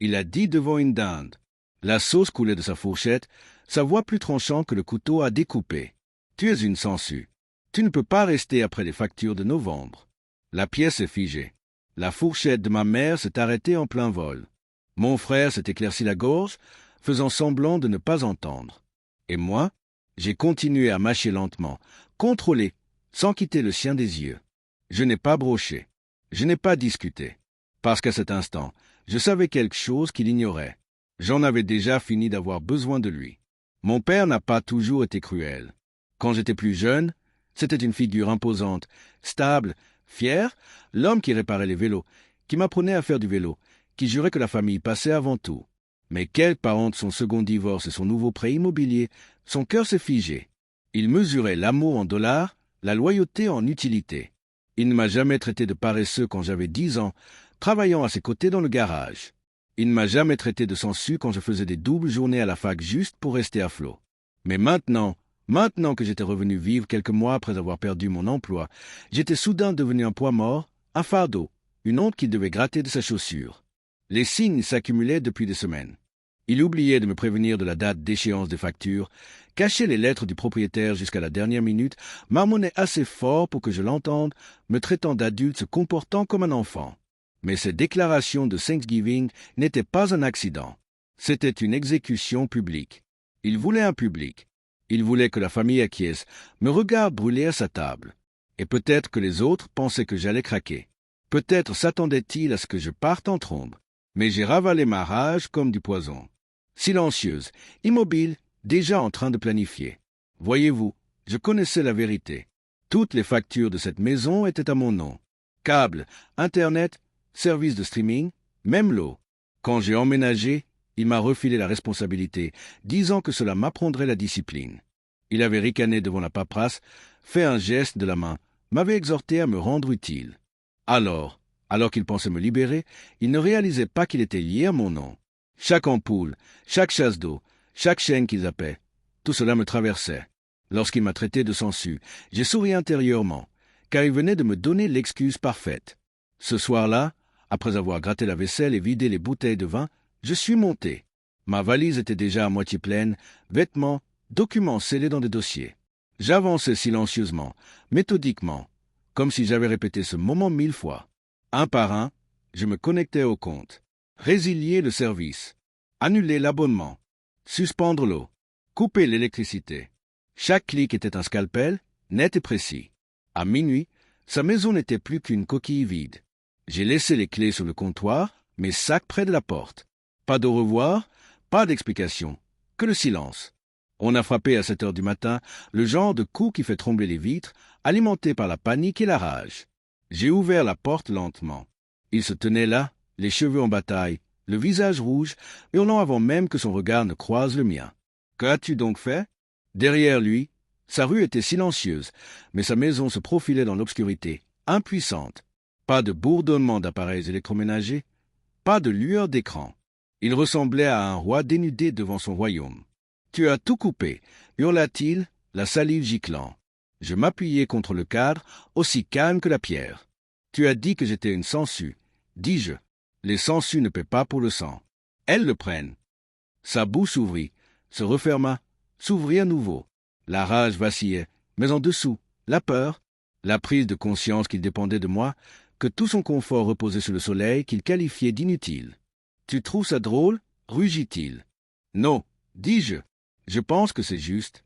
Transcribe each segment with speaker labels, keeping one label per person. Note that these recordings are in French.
Speaker 1: Il a dit devant une dinde. La sauce coulait de sa fourchette, sa voix plus tranchante que le couteau à découper. Tu es une sangsue. Tu ne peux pas rester après les factures de novembre. La pièce est figée. La fourchette de ma mère s'est arrêtée en plein vol. Mon frère s'est éclairci la gorge, faisant semblant de ne pas entendre. Et moi, j'ai continué à mâcher lentement, contrôlé, sans quitter le sien des yeux. Je n'ai pas broché. Je n'ai pas discuté. Parce qu'à cet instant, je savais quelque chose qu'il ignorait. J'en avais déjà fini d'avoir besoin de lui. Mon père n'a pas toujours été cruel. Quand j'étais plus jeune, c'était une figure imposante, stable, fière, l'homme qui réparait les vélos, qui m'apprenait à faire du vélo, qui jurait que la famille passait avant tout. Mais quelque part entre son second divorce et son nouveau prêt immobilier, son cœur s'est figé. Il mesurait l'amour en dollars, la loyauté en utilité. Il ne m'a jamais traité de paresseux quand j'avais 10 ans, travaillant à ses côtés dans le garage. Il ne m'a jamais traité de sangsue quand je faisais des doubles journées à la fac juste pour rester à flot. Mais maintenant que j'étais revenu vivre quelques mois après avoir perdu mon emploi, j'étais soudain devenu un poids mort, un fardeau, une honte qu'il devait gratter de sa chaussure. Les signes s'accumulaient depuis des semaines. Il oubliait de me prévenir de la date d'échéance des factures, cachait les lettres du propriétaire jusqu'à la dernière minute, marmonnait assez fort pour que je l'entende, me traitant d'adulte, se comportant comme un enfant. Mais ces déclarations de Thanksgiving n'étaient pas un accident. C'était une exécution publique. Il voulait un public. Il voulait que la famille acquiesce, me regarde brûler à sa table. Et peut-être que les autres pensaient que j'allais craquer. Peut-être s'attendait-il à ce que je parte en trombe. Mais j'ai ravalé ma rage comme du poison. Silencieuse, immobile, déjà en train de planifier. Voyez-vous, je connaissais la vérité. Toutes les factures de cette maison étaient à mon nom. Câble, Internet, service de streaming, même l'eau. Quand j'ai emménagé, il m'a refilé la responsabilité, disant que cela m'apprendrait la discipline. Il avait ricané devant la paperasse, fait un geste de la main, m'avait exhorté à me rendre utile. Alors qu'il pensait me libérer, il ne réalisait pas qu'il était lié à mon nom. Chaque ampoule, chaque chasse d'eau, chaque chaîne qu'il zappait, tout cela me traversait. Lorsqu'il m'a traité de sangsue, j'ai souri intérieurement, car il venait de me donner l'excuse parfaite. Ce soir-là, après avoir gratté la vaisselle et vidé les bouteilles de vin, je suis monté. Ma valise était déjà à moitié pleine, vêtements, documents scellés dans des dossiers. J'avançais silencieusement, méthodiquement, comme si j'avais répété ce moment 1000 fois. Un par un, je me connectais au compte. Résilier le service. Annuler l'abonnement. Suspendre l'eau. Couper l'électricité. Chaque clic était un scalpel, net et précis. À minuit, sa maison n'était plus qu'une coquille vide. J'ai laissé les clés sur le comptoir, mes sacs près de la porte. Pas d'au revoir, pas d'explication, que le silence. On a frappé à 7 heures du matin, le genre de coup qui fait trembler les vitres, alimenté par la panique et la rage. J'ai ouvert la porte lentement. Il se tenait là, les cheveux en bataille, le visage rouge, hurlant avant même que son regard ne croise le mien. « Qu'as-tu donc fait ?» Derrière lui, sa rue était silencieuse, mais sa maison se profilait dans l'obscurité, impuissante. Pas de bourdonnement d'appareils électroménagers, pas de lueur d'écran. Il ressemblait à un roi dénudé devant son royaume. « Tu as tout coupé » hurla-t-il, la salive giclant. Je m'appuyai contre le cadre, aussi calme que la pierre. « Tu as dit que j'étais une sangsue, dis-je. Les sangsues ne paient pas pour le sang. Elles le prennent. » Sa bouche s'ouvrit, se referma, s'ouvrit à nouveau. La rage vacillait, mais en dessous, la peur, la prise de conscience qu'il dépendait de moi, que tout son confort reposait sur le soleil qu'il qualifiait d'inutile. « Tu trouves ça drôle » rugit-il. « Non, dis-je. Je pense que c'est juste. »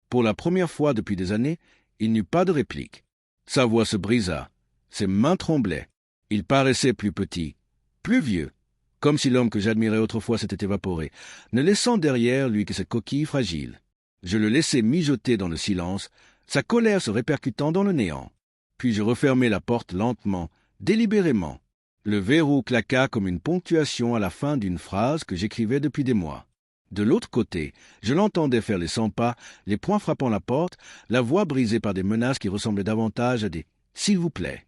Speaker 1: Pour la première fois depuis des années, il n'eut pas de réplique. Sa voix se brisa. Ses mains tremblaient. Il paraissait plus petit, plus vieux, comme si l'homme que j'admirais autrefois s'était évaporé, ne laissant derrière lui que cette coquille fragile. Je le laissai mijoter dans le silence, sa colère se répercutant dans le néant. Puis je refermai la porte lentement, délibérément. Le verrou claqua comme une ponctuation à la fin d'une phrase que j'écrivais depuis des mois. De l'autre côté, je l'entendais faire les 100 pas, les poings frappant la porte, la voix brisée par des menaces qui ressemblaient davantage à des « s'il vous plaît ».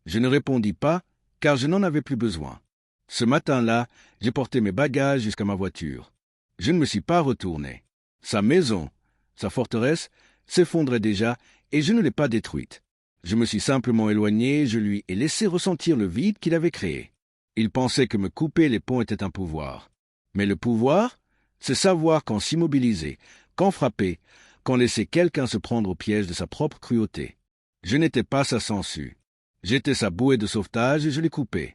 Speaker 1: Je ne répondis pas, car je n'en avais plus besoin. Ce matin-là, j'ai porté mes bagages jusqu'à ma voiture. Je ne me suis pas retourné. Sa maison, sa forteresse, s'effondrait déjà, et je ne l'ai pas détruite. Je me suis simplement éloigné, je lui ai laissé ressentir le vide qu'il avait créé. Il pensait que me couper les ponts était un pouvoir. Mais le pouvoir, c'est savoir quand s'immobiliser, quand frapper, quand laisser quelqu'un se prendre au piège de sa propre cruauté. Je n'étais pas sa sangsue. J'étais sa bouée de sauvetage et je l'ai coupé.